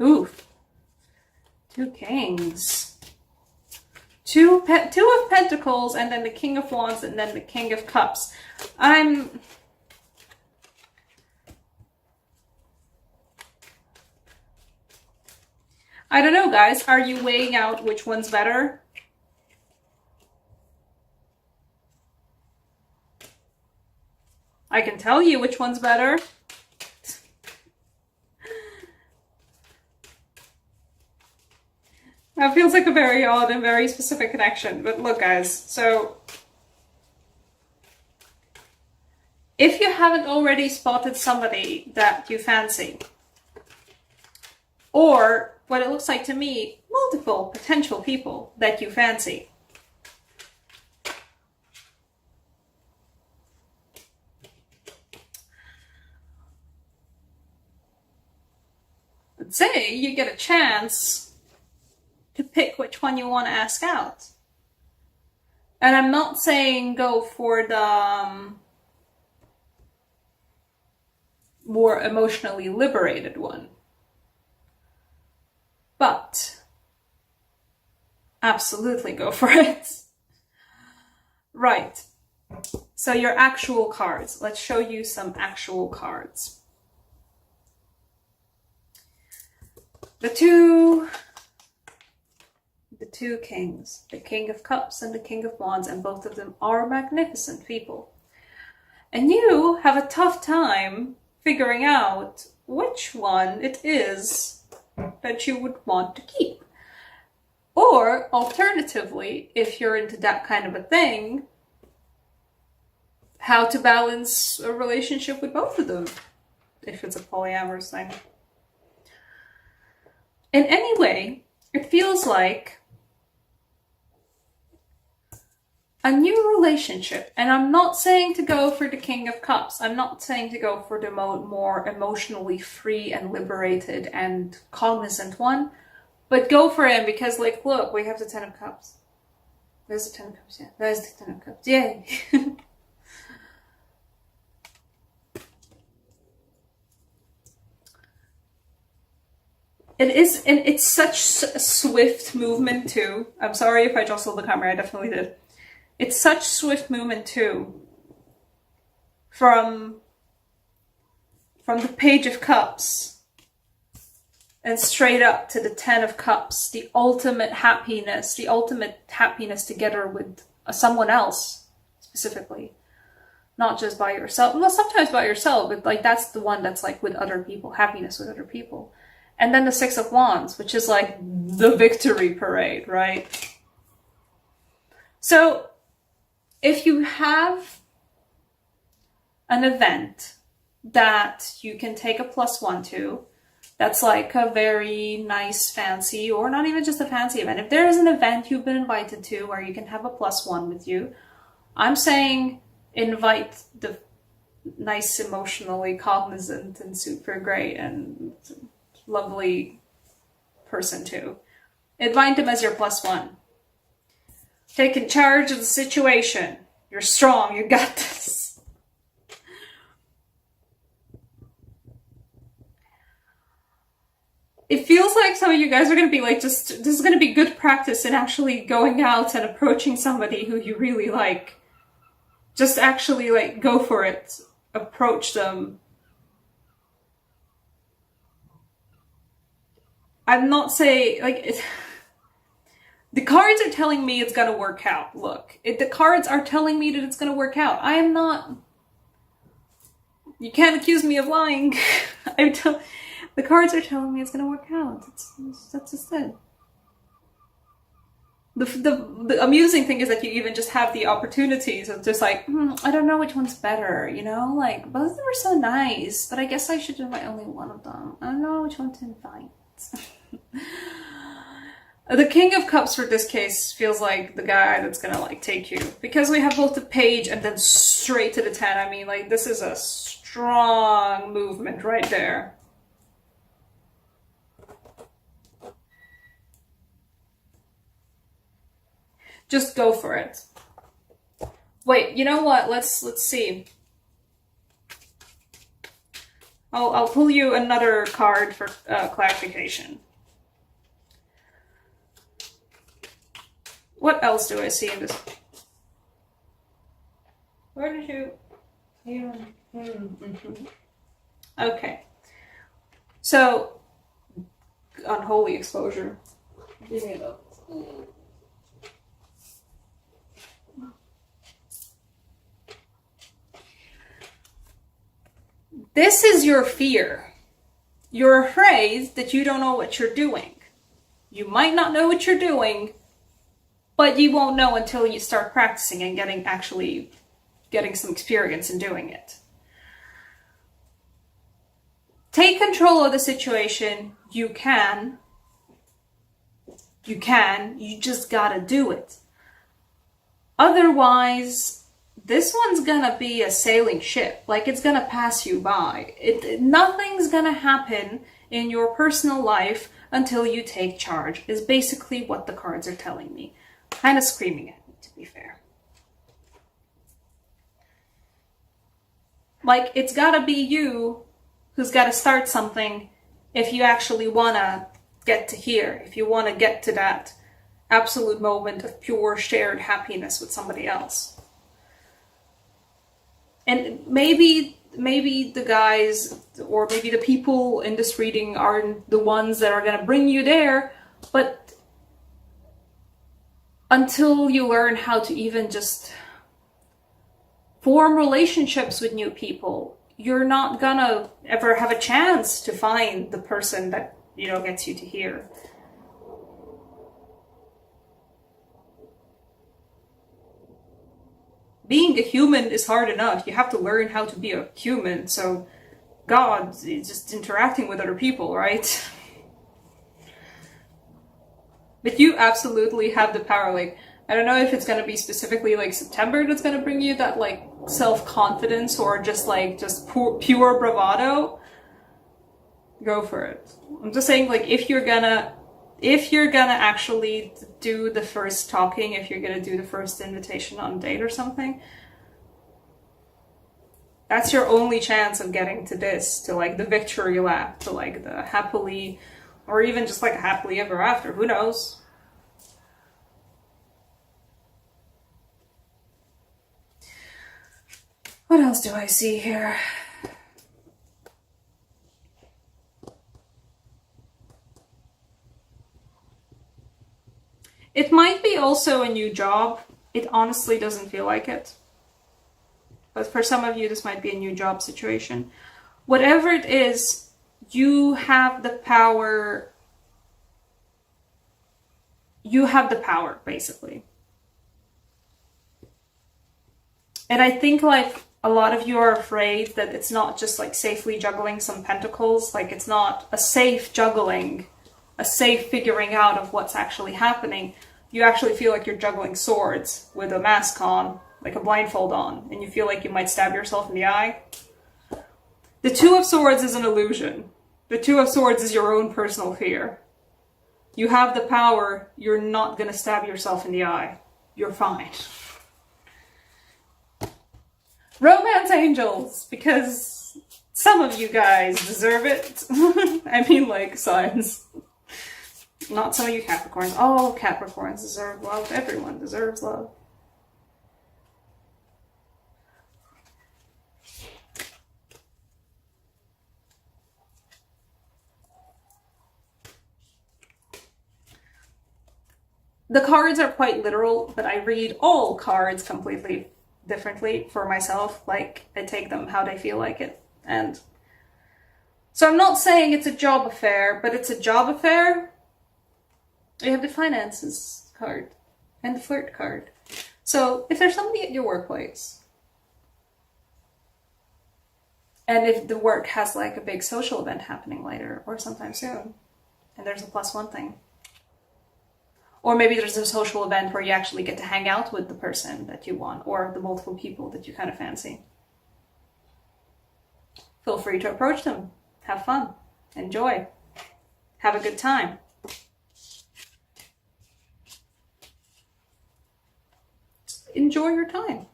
Ooh, two kings. Two of Pentacles, and then the King of Wands, and then the King of Cups. I don't know, guys. Are you weighing out which one's better? I can tell you which one's better. That feels like a very odd and very specific connection. But look, guys, so if you haven't already spotted somebody that you fancy, or what it looks like to me, multiple potential people that you fancy, let's say you get a chance to pick which one you want to ask out. And I'm not saying go for the more emotionally liberated one. But absolutely go for it. Right. So your actual cards. Let's show you some actual cards. The two kings, the King of Cups and the King of Wands, and both of them are magnificent people. And you have a tough time figuring out which one it is that you would want to keep. Or alternatively, if you're into that kind of a thing, how to balance a relationship with both of them, if it's a polyamorous thing. In any way, it feels like a new relationship. And I'm not saying to go for the King of Cups. I'm not saying to go for the more emotionally free and liberated and cognizant one. But go for him because, like, look, we have the Ten of Cups. There's the Ten of Cups, yeah. There's the Ten of Cups. Yay! It is, and it's such a swift movement too. I'm sorry if I jostled the camera, I definitely did. It's such swift movement too. From the Page of Cups and straight up to the Ten of Cups, the ultimate happiness together with someone else, specifically. Not just by yourself. Well, sometimes by yourself, but like that's the one that's like with other people, happiness with other people. And then the Six of Wands, which is like the victory parade, right? So if you have an event that you can take a +1 to, that's like a very nice, fancy, or not even just a fancy event. If there is an event you've been invited to where you can have a +1 with you, I'm saying invite the nice, emotionally cognizant and super great and lovely person too. Invite them as your +1. Taking charge of the situation. You're strong, you got this. It feels like some of you guys are going to be like, this is going to be good practice in actually going out and approaching somebody who you really like. Just actually like go for it. Approach them. I'm not saying, like, the cards are telling me it's gonna work out. Look, the cards are telling me that it's gonna work out. I am not, you can't accuse me of lying. The cards are telling me it's gonna work out. That's just it. The amusing thing is that you even just have the opportunities of just like, I don't know which one's better, you know? Like, both of them are so nice, but I guess I should invite only one of them. I don't know which one to invite. The King of Cups for this case feels like the guy that's gonna like take you, because we have both the Page and then straight to the 10. I mean, like, this is a strong movement right there. Just go for it. Wait, you know what? Let's see. I'll pull you another card for clarification. What else do I see in this? Where did you... Okay. So, unholy exposure. Give me a This is your fear. You're afraid that you don't know what you're doing. You might not know what you're doing, but you won't know until you start practicing and getting some experience in doing it. Take control of the situation. You can. You just gotta do it. Otherwise, this one's gonna be a sailing ship. Like, it's gonna pass you by. Nothing's gonna happen in your personal life until you take charge, is basically what the cards are telling me. Kind of screaming at me, to be fair. Like, it's gotta be you who's gotta start something if you actually wanna get to here, if you wanna get to that absolute moment of pure shared happiness with somebody else. And maybe the guys, or maybe the people in this reading are the ones that are gonna bring you there, but until you learn how to even just form relationships with new people, you're not gonna ever have a chance to find the person that, gets you to here. Being a human is hard enough. You have to learn how to be a human, so God is just interacting with other people, right? But you absolutely have the power. Like, I don't know if it's gonna be specifically like September that's gonna bring you that like self-confidence, or just pure bravado. Go for it. I'm just saying, like, if you're gonna actually do the first talking, if you're gonna do the first invitation on a date or something, that's your only chance of getting to this, to like the victory lap, to like the happily, or even just like a happily ever after, who knows? What else do I see here? It might be also a new job. It honestly doesn't feel like it. But for some of you, this might be a new job situation. Whatever it is, you have the power. You have the power, basically. And I think like a lot of you are afraid that it's not just like safely juggling some pentacles. Like, it's not a safe juggling, a safe figuring out of what's actually happening. You actually feel like you're juggling swords with a mask on, like a blindfold on, and you feel like you might stab yourself in the eye. The Two of Swords is an illusion. The Two of Swords is your own personal fear. You have the power. You're not going to stab yourself in the eye. You're fine. Romance angels, because some of you guys deserve it. I mean, like, signs. Not some of you Capricorns. All Capricorns deserve love. Everyone deserves love. The cards are quite literal, but I read all cards completely differently for myself. Like, I take them how they feel like it. And so I'm not saying it's a job affair, but it's a job affair. You have the finances card and the flirt card. So if there's somebody at your workplace, and if the work has like a big social event happening later or sometime soon, and there's a +1 thing. Or maybe there's a social event where you actually get to hang out with the person that you want, or the multiple people that you kind of fancy. Feel free to approach them. Have fun. Enjoy. Have a good time. Enjoy your time.